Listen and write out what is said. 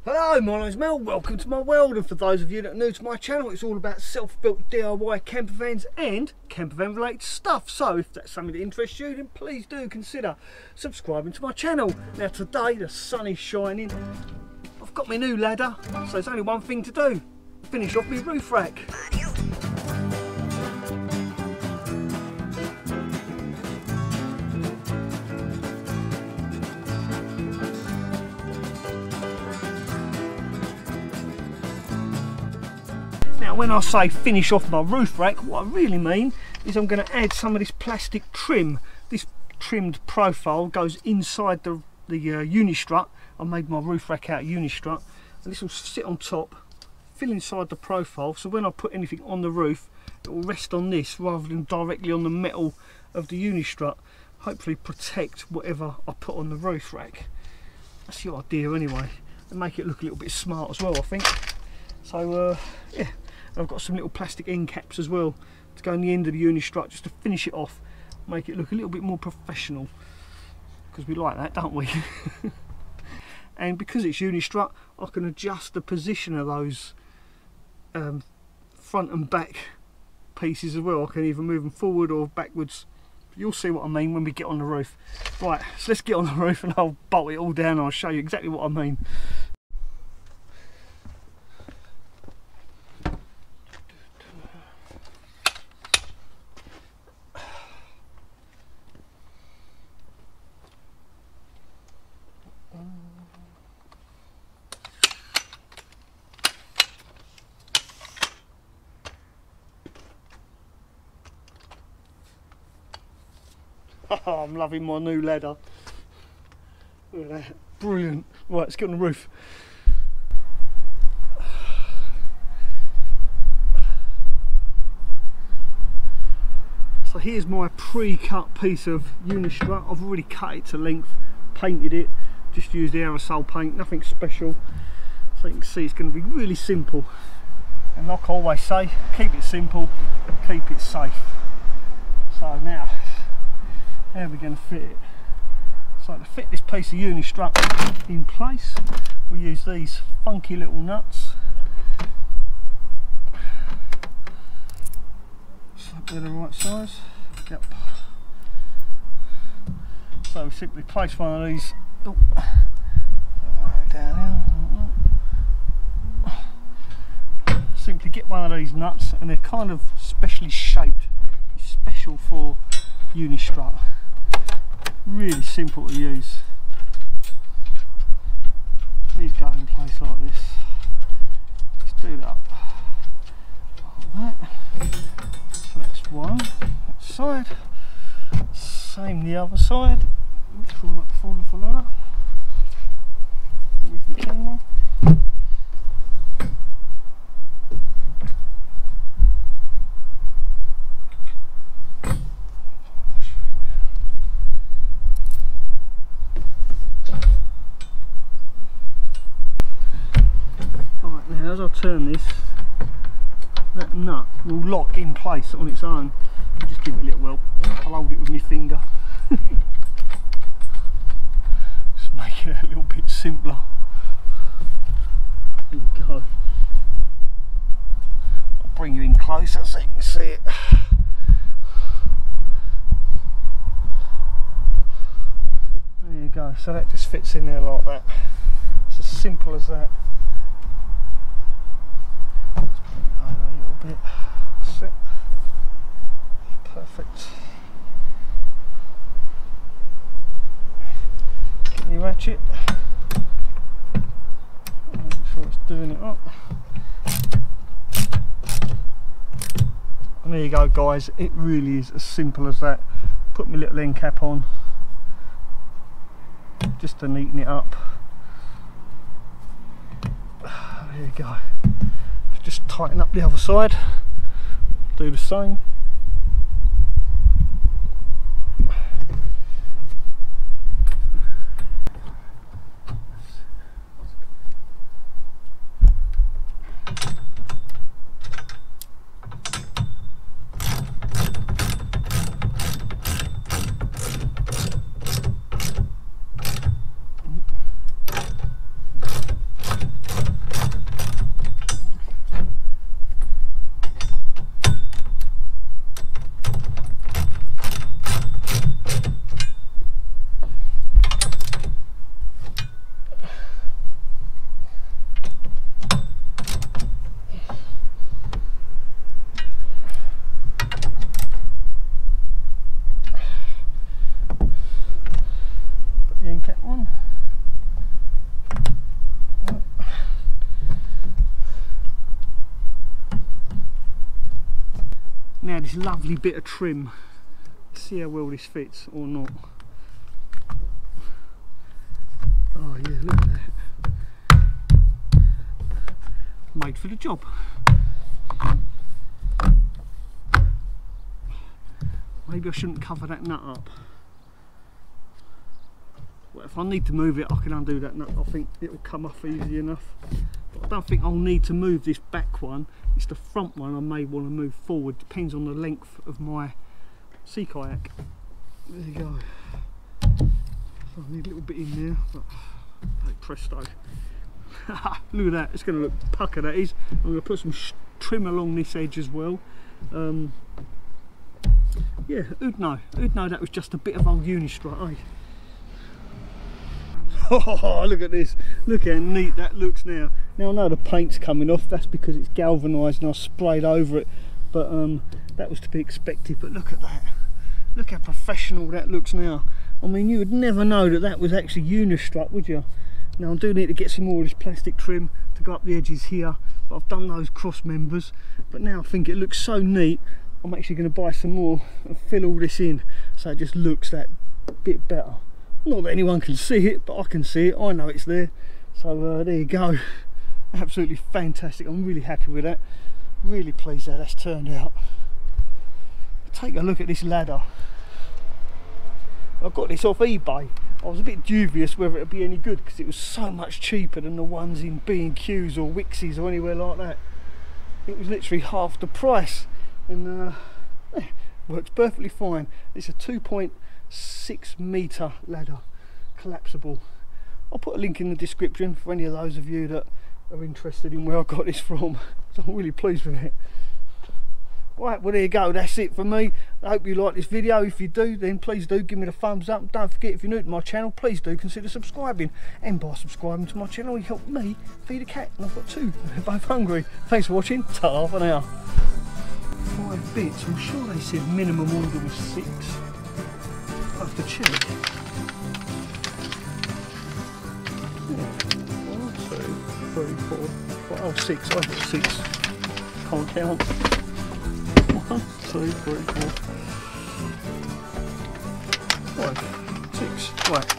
Hello, my name's Mel, welcome to my world, and for those of you that are new to my channel, it's all about self-built DIY camper vans and camper van related stuff. So if that's something that interests you, then please do consider subscribing to my channel. Now today the sun is shining, I've got my new ladder, so there's only one thing to do, finish off my roof rack. Now when I say finish off my roof rack, what I really mean is I'm going to add some of this plastic trim. This trimmed profile goes inside the unistrut. I made my roof rack out of unistrut, and this will sit on top, fill inside the profile, so when I put anything on the roof it will rest on this rather than directly on the metal of the unistrut. Hopefully protect whatever I put on the roof rack. That's the idea anyway, and make it look a little bit smart as well, I think. So yeah, I've got some little plastic end caps as well to go on the end of the unistrut just to finish it off, make it look a little bit more professional, because we like that, don't we? And because it's unistrut, I can adjust the position of those front and back pieces as well. I can either move them forward or backwards. You'll see what I mean when we get on the roof. Right, so let's get on the roof and I'll bolt it all down and I'll show you exactly what I mean. Oh, I'm loving my new ladder. Look at that, brilliant. Right, let's get on the roof. So here's my pre-cut piece of unistrut. I've already cut it to length, painted it, just used aerosol paint, nothing special. So you can see it's going to be really simple. And like I always say, keep it simple, keep it safe. So now, how are we going to fit it? So to fit this piece of unistrut in place, we use these funky little nuts. So they're the right size. Yep. So we simply place one of these down here. Simply get one of these nuts, and they're kind of specially shaped, special for unistrut. Really simple to use. These go in place like this. Let's do that like that. So that's one, that side. Same the other side. Try not to fall off the ladder with the camera. As I turn this, that nut will lock in place on its own. I'll just give it a little whelp. I'll hold it with my finger. Just make it a little bit simpler. There you go. I'll bring you in closer so you can see it. There you go. So that just fits in there like that. It's as simple as that. Bit. That's it. Perfect. Get your ratchet. Make sure it's doing it up. And there you go, guys. It really is as simple as that. Put my little end cap on just to neaten it up. There you go. Just tighten up the other side, do the same. this lovely bit of trim. See how well this fits or not. Oh yeah, look at that. Made for the job. Maybe I shouldn't cover that nut up. Well, if I need to move it, I can undo that nut. I think it will come off easy enough. But I don't think I'll need to move this back one. It's the front one I may want to move forward. Depends on the length of my sea kayak. There you go. So I need a little bit in there. But, hey, presto. Look at that. It's going to look pucker, that is. I'm going to put some trim along this edge as well. Yeah, who'd know? Who'd know that was just a bit of old unistrut, eh? Oh, look at this. Look how neat that looks now. Now I know the paint's coming off, that's because it's galvanised and I sprayed over it. But that was to be expected. But look at that. Look how professional that looks now. I mean, you would never know that that was actually unistrut, would you? Now I do need to get some more of this plastic trim to go up the edges here. But I've done those cross members. But now I think it looks so neat. I'm actually going to buy some more and fill all this in so it just looks that bit better. Not that anyone can see it, but I can see it. I know it's there. So there you go. Absolutely fantastic. I'm really happy with that. Really pleased how that's turned out. Take a look at this ladder. I got this off eBay. I was a bit dubious whether it would be any good because it was so much cheaper than the ones in B&Q's or Wixies or anywhere like that. It was literally half the price. And works perfectly fine. It's a 2.6 metre ladder, collapsible. I'll put a link in the description for any of those of you that are interested in where I got this from. So I'm really pleased with it. Right, well there you go, that's it for me. I hope you like this video. If you do, then please do give me the thumbs up. Don't forget, if you're new to my channel, please do consider subscribing. And by subscribing to my channel, you help me feed a cat. And I've got two, they're both hungry. Thanks for watching, ta-ta for now. 5 bits, I'm sure they said minimum order was 6. I have to check. Yeah. 1, 2, 3, 4, 5, oh 6, I've got 6. Can't count. 1, 2, 3, 4, 5, 6. Right.